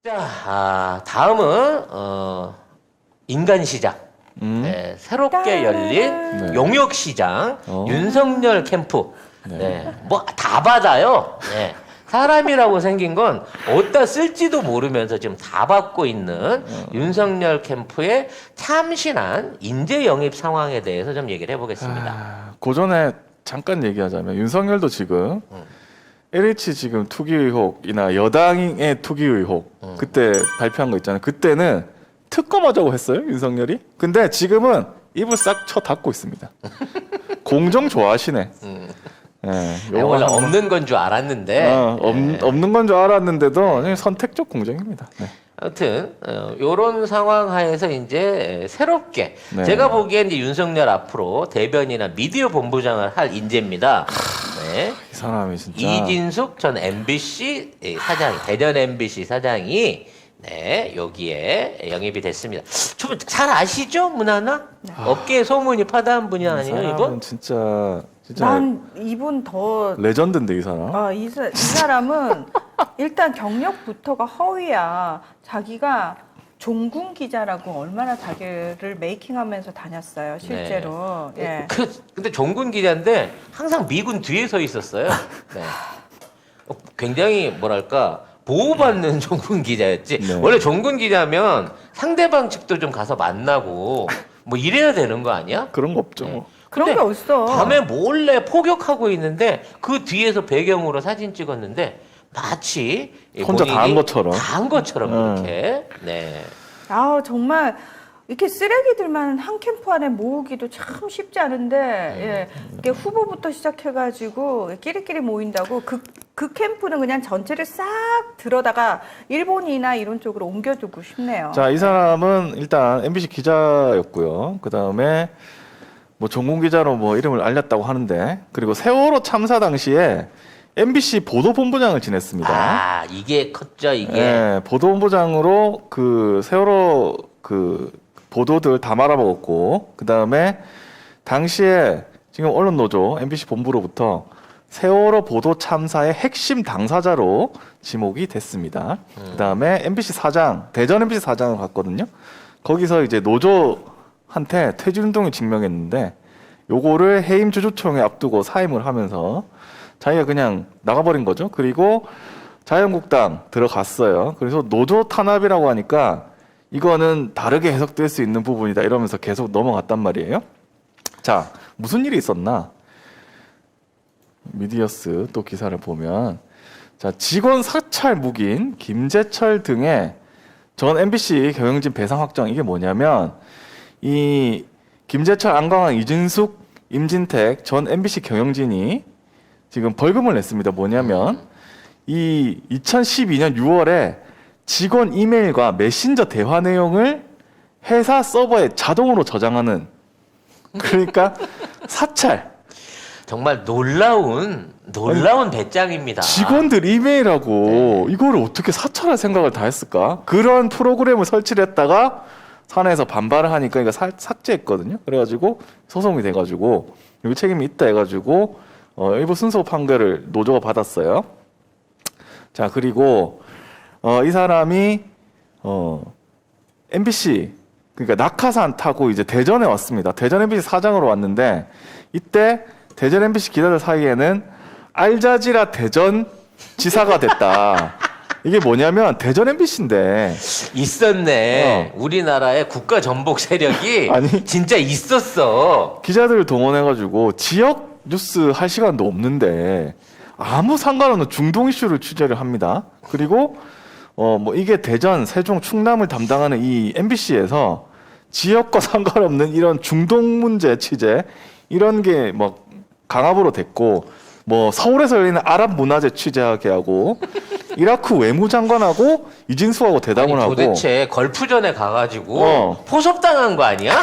자, 다음은 인간시장. 네, 새롭게 열린 용역시장 윤석열 캠프. 네, 뭐 다 받아요. 네. 사람이라고 생긴 건 어디다 쓸지도 모르면서 지금 다 받고 있는 윤석열 캠프의 참신한 인재 영입 상황에 대해서 좀 얘기를 해보겠습니다. 그 전에 잠깐 얘기하자면 윤석열도 지금 LH 지금 투기 의혹이나 여당의 투기 의혹 그때 발표한 거 있잖아요. 그때는 특검하자고 했어요, 윤석열이. 근데 지금은 입을 싹 쳐 닫고 있습니다. 공정 좋아하시네. 네, 원래 없는 건 줄 알았는데 없는 건 줄 알았는데도 선택적 공정입니다. 네. 아무튼 이런 상황 하에서 이제 새롭게 네. 제가 보기엔 이제 윤석열 앞으로 대변이나 미디어 본부장을 할 인재입니다. 네. 이 사람이 진짜 이진숙 전 MBC 사장, 대전 MBC 사장이 네, 여기에 영입이 됐습니다. 좀 잘 아시죠, 문하나? 업계에 소문이 파다한 분이 아니에요, 이분? 진짜 난 이분 더 레전드인데 이 사람. 이 사람은 일단 경력부터가 허위야. 자기가 종군 기자라고 얼마나 자기를 메이킹하면서 다녔어요, 실제로. 네. 예. 근데 종군 기자인데 항상 미군 뒤에 서 있었어요. 네. 굉장히 뭐랄까 보호받는 종군 기자였지. 네. 원래 종군 기자면 상대방 측도 좀 가서 만나고 뭐 이래야 되는 거 아니야? 그런 거 없죠. 뭐. 그런 게 근데 어딨어. 밤에 몰래 포격하고 있는데 그 뒤에서 배경으로 사진 찍었는데 마치 혼자 다 한 본인이 것처럼. 다 한 것처럼 그렇게. 네. 정말 이렇게 쓰레기들만 한 캠프 안에 모으기도 참 쉽지 않은데 예. 이게 후보부터 시작해가지고 끼리끼리 모인다고 그 캠프는 그냥 전체를 싹 들어다가 일본이나 이런 쪽으로 옮겨주고 싶네요. 자, 이 사람은 일단 MBC 기자였고요. 그 다음에 뭐 전문 기자로 뭐 이름을 알렸다고 하는데, 그리고 세월호 참사 당시에 MBC 보도본부장을 지냈습니다. 이게 컸죠, 이게. 예, 보도본부장으로 그 세월호 그 보도들 다 말아먹었고, 그 다음에 당시에 지금 언론노조 MBC 본부로부터 세월호 보도 참사의 핵심 당사자로 지목이 됐습니다. 그 다음에 MBC 사장, 대전 MBC 사장을 갔거든요. 거기서 이제 노조한테 퇴진운동을 증명했는데, 요거를 해임 주주총회 앞두고 사임을 하면서 자기가 그냥 나가버린 거죠. 그리고 자유한국당 들어갔어요. 그래서 노조 탄압이라고 하니까 이거는 다르게 해석될 수 있는 부분이다 이러면서 계속 넘어갔단 말이에요. 자, 무슨 일이 있었나? 미디어스 또 기사를 보면, 자, 직원 사찰 묵인 김재철 등의 전 MBC 경영진 배상 확정, 이게 뭐냐면 이 김재철, 안광환, 이진숙, 임진택 전 MBC 경영진이 지금 벌금을 냈습니다. 뭐냐면 이 2012년 6월에 직원 이메일과 메신저 대화 내용을 회사 서버에 자동으로 저장하는, 그러니까 사찰. 정말 놀라운 배짱입니다. 직원들 이메일하고 이거를 어떻게 사찰할 생각을 다 했을까? 그런 프로그램을 설치를 했다가 사내에서 반발을 하니까 이거 삭제했거든요. 그래가지고 소송이 돼가지고 여기 책임이 있다 해가지고 일부 순서 판결을 노조가 받았어요. 자, 그리고 이 사람이 MBC, 그러니까 낙하산 타고 이제 대전에 왔습니다. 대전 MBC 사장으로 왔는데, 이때 대전 MBC 기자들 사이에는 알자지라 대전 지사가 됐다. 이게 뭐냐면 대전 MBC인데 있었네. 우리나라의 국가 전복 세력이 아니. 진짜 있었어. 기자들을 동원해가지고 지역 뉴스 할 시간도 없는데 아무 상관없는 중동 이슈를 취재를 합니다. 그리고 뭐 이게 대전, 세종, 충남을 담당하는 이 MBC에서 지역과 상관없는 이런 중동 문제 취재 이런 게 뭐 강압으로 됐고, 뭐 서울에서 열리는 아랍 문화재 취재하게 하고 이라크 외무장관하고 이진수하고 대담을 하고. 도대체 걸프전에 가가지고 포섭당한 거 아니야?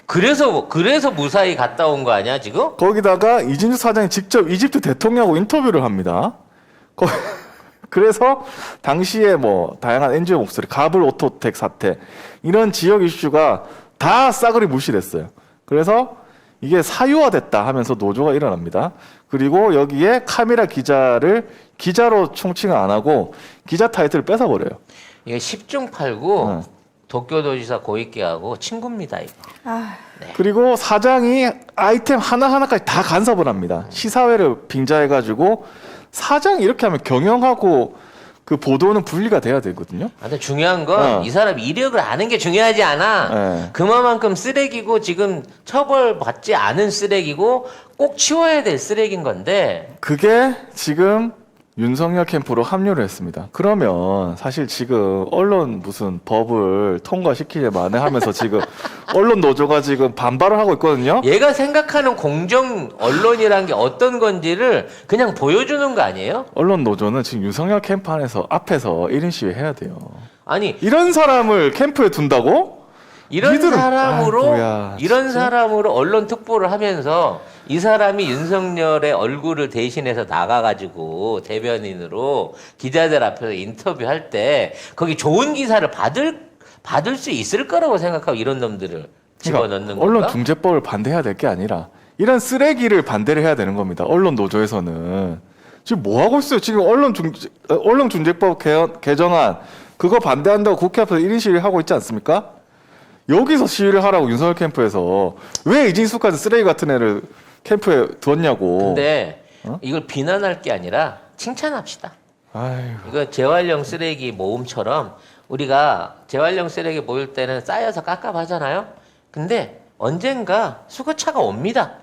그래서 무사히 갔다 온 거 아니야 지금? 거기다가 이진수 사장이 직접 이집트 대통령하고 인터뷰를 합니다. 그래서 당시에 뭐 다양한 NGO 목소리, 가불 오토텍 사태, 이런 지역 이슈가 다 싸그리 무시됐어요. 그래서 이게 사유화됐다 하면서 노조가 일어납니다. 그리고 여기에 카미라 기자를 기자로 총칭을 안 하고 기자 타이틀을 뺏어버려요. 이게 10중 8구 네. 도쿄도지사 고이케하고 친구입니다. 이거. 아, 그리고 사장이 아이템 하나하나까지 다 간섭을 합니다. 시사회를 빙자해가지고 사장이 이렇게 하면 경영하고 그 보도는 분리가 돼야 되거든요. 근데 중요한 건 이 사람 이력을 아는 게 중요하지 않아. 네. 그만큼 쓰레기고 지금 처벌받지 않은 쓰레기고 꼭 치워야 될 쓰레기인 건데 그게 지금 윤석열 캠프로 합류를 했습니다. 그러면 사실 지금 언론 무슨 법을 통과시키려 만회하면서 지금 언론 노조가 지금 반발을 하고 있거든요. 얘가 생각하는 공정 언론이란 게 어떤 건지를 그냥 보여주는 거 아니에요? 언론 노조는 지금 윤석열 캠프 안에서 앞에서 1인 시위 해야 돼요. 아니 이런 사람을 캠프에 둔다고? 이런 니들은- 사람으로 아이고야, 이런 진짜. 사람으로 언론 특보를 하면서 이 사람이 윤석열의 얼굴을 대신해서 나가가지고 대변인으로 기자들 앞에서 인터뷰할 때 거기 좋은 기사를 받을 수 있을 거라고 생각하고 이런 놈들을 집어넣는 그러니까 언론 건가? 중재법을 반대해야 될 게 아니라 이런 쓰레기를 반대를 해야 되는 겁니다. 언론 노조에서는 지금 뭐 하고 있어요? 지금 언론 중재법 개정안 그거 반대한다고 국회 앞에서 1인 시위를 하고 있지 않습니까? 여기서 시위를 하라고 윤석열 캠프에서 왜 이진수까지 쓰레기 같은 애를 캠프에 두었냐고. 근데 어? 이걸 비난할 게 아니라 칭찬합시다. 아이고. 이거 재활용 쓰레기 모음처럼 우리가 재활용 쓰레기 모일 때는 쌓여서 깝깝하잖아요. 근데 언젠가 수거차가 옵니다.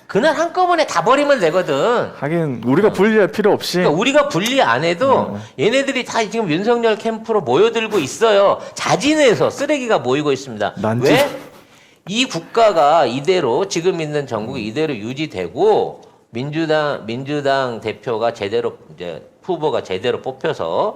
그날 한꺼번에 다 버리면 되거든. 하긴 우리가 분리할 필요 없이 그러니까 우리가 분리 안 해도 얘네들이 다 지금 윤석열 캠프로 모여들고 있어요. 자진해서 쓰레기가 모이고 있습니다. 난지- 왜? 이 국가가 이대로 지금 있는 정국이 이대로 유지되고 민주당 대표가 제대로 이제 후보가 제대로 뽑혀서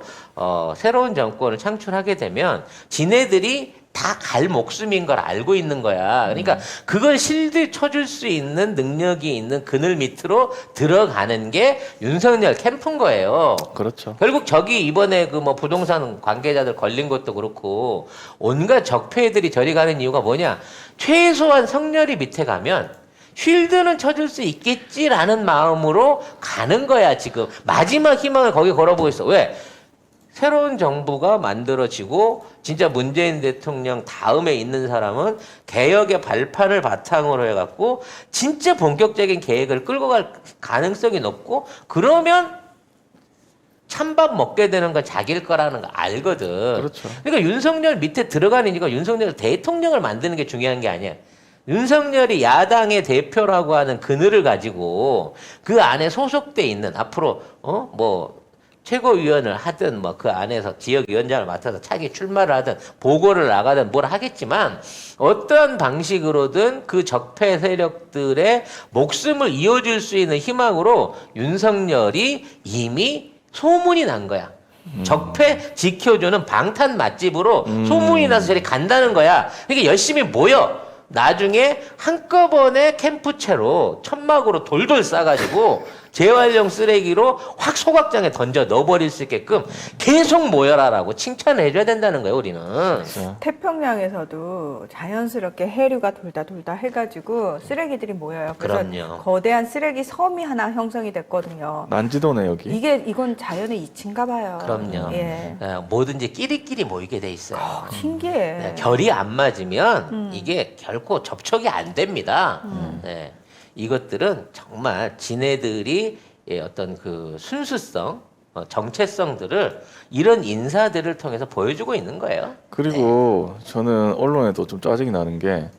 새로운 정권을 창출하게 되면 지네들이 다 갈 목숨인 걸 알고 있는 거야. 그러니까 그걸 실드 쳐줄 수 있는 능력이 있는 그늘 밑으로 들어가는 게 윤석열 캠프인 거예요. 그렇죠. 결국 저기 이번에 그 뭐 부동산 관계자들 걸린 것도 그렇고 온갖 적폐들이 저리 가는 이유가 뭐냐? 최소한 성렬이 밑에 가면 쉴드는 쳐줄 수 있겠지라는 마음으로 가는 거야 지금. 마지막 희망을 거기 걸어보고 있어. 왜? 새로운 정부가 만들어지고 진짜 문재인 대통령 다음에 있는 사람은 개혁의 발판을 바탕으로 해갖고 진짜 본격적인 계획을 끌고 갈 가능성이 높고 그러면 찬밥 먹게 되는 건 자기일 거라는 거 알거든. 그렇죠. 그러니까 윤석열 밑에 들어가는 이유가 윤석열 대통령을 만드는 게 중요한 게 아니야. 윤석열이 야당의 대표라고 하는 그늘을 가지고 그 안에 소속돼 있는 앞으로 뭐 최고위원을 하든 뭐 그 안에서 지역위원장을 맡아서 차기 출마를 하든 보고를 나가든 뭘 하겠지만 어떠한 방식으로든 그 적폐 세력들의 목숨을 이어줄 수 있는 희망으로 윤석열이 이미 소문이 난 거야. 적폐 지켜주는 방탄 맛집으로 소문이 나서 저리 간다는 거야. 그러니까 열심히 모여. 나중에 한꺼번에 캠프채로 천막으로 돌돌 싸가지고 재활용 쓰레기로 확 소각장에 던져 넣어버릴 수 있게끔 계속 모여라라고 칭찬을 해줘야 된다는 거예요, 우리는. 태평양에서도 자연스럽게 해류가 돌다 해가지고 쓰레기들이 모여요. 그래서 그럼요. 거대한 쓰레기 섬이 하나 형성이 됐거든요. 난지도네 여기. 이건 자연의 이치인가 봐요. 그럼요. 예. 뭐든지 끼리끼리 모이게 돼 있어요. 신기해. 네, 결이 안 맞으면 이게 결코 접촉이 안 됩니다. 네, 이것들은 정말 지네들이 어떤 그 순수성, 정체성들을 이런 인사들을 통해서 보여주고 있는 거예요. 그리고 저는 언론에도 좀 짜증이 나는 게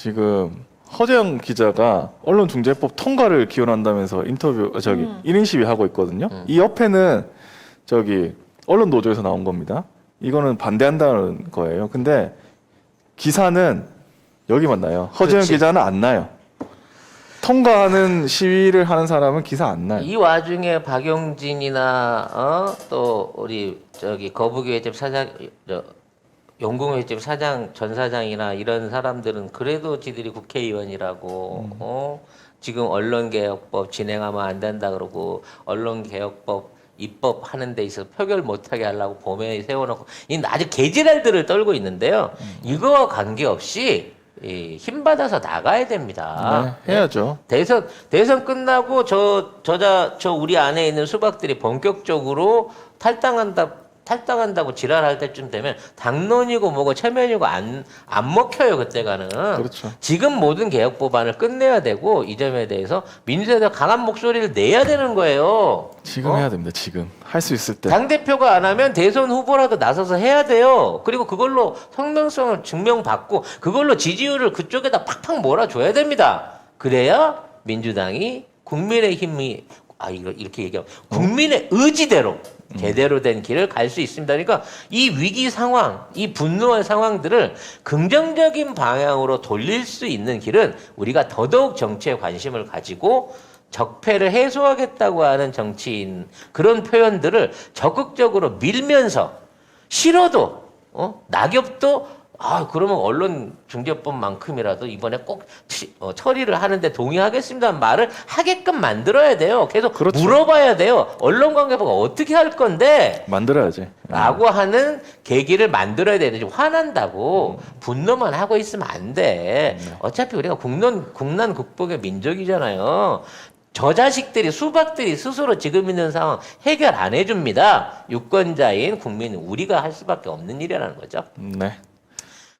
지금 허재영 기자가 언론중재법 통과를 기원한다면서 인터뷰 1인 시위하고 있거든요. 이 옆에는 언론 노조에서 나온 겁니다. 이거는 반대한다는 거예요. 근데 기사는 여기만 나요. 허재영 그렇지. 기자는 안 나요. 통과하는 시위를 하는 사람은 기사 안 나요. 이 와중에 박용진이나 또 우리 거북이회집 사장 용궁회집 사장 전 사장이나 이런 사람들은 그래도 지들이 국회의원이라고 지금 언론개혁법 진행하면 안 된다 그러고 언론개혁법 입법하는 데 있어서 표결 못하게 하려고 봄에 세워놓고 이 아주 개지랄들을 떨고 있는데요. 이거와 관계없이 힘 받아서 나가야 됩니다. 네, 해야죠. 대선 끝나고 저 우리 안에 있는 수박들이 본격적으로 탈당한다고 지랄할 때쯤 되면 당론이고 뭐고 체면이고 안 먹혀요 그때가는. 그렇죠. 지금 모든 개혁 법안을 끝내야 되고 이 점에 대해서 민주당에서 강한 목소리를 내야 되는 거예요. 지금 해야 됩니다. 지금 할 수 있을 때. 당 대표가 안 하면 대선 후보라도 나서서 해야 돼요. 그리고 그걸로 성명성을 증명받고 그걸로 지지율을 그쪽에다 팍팍 몰아줘야 됩니다. 그래야 민주당이 국민의 힘이 이렇게 얘기하면 국민의 의지대로 제대로 된 길을 갈 수 있습니다. 그러니까 이 위기 상황, 이 분노한 상황들을 긍정적인 방향으로 돌릴 수 있는 길은 우리가 더더욱 정치에 관심을 가지고 적폐를 해소하겠다고 하는 정치인 그런 표현들을 적극적으로 밀면서 싫어도 낙엽도 그러면 언론중재법만큼이라도 이번에 꼭 처리를 하는데 동의하겠습니다는 말을 하게끔 만들어야 돼요. 계속 그렇죠. 물어봐야 돼요. 언론관계부가 어떻게 할 건데? 만들어야지. 라고 하는 계기를 만들어야 되는지 화난다고 분노만 하고 있으면 안 돼. 어차피 우리가 국난 극복의 민족이잖아요. 저 자식들이 수박들이 스스로 지금 있는 상황 해결 안 해줍니다. 유권자인 국민 우리가 할 수밖에 없는 일이라는 거죠. 네.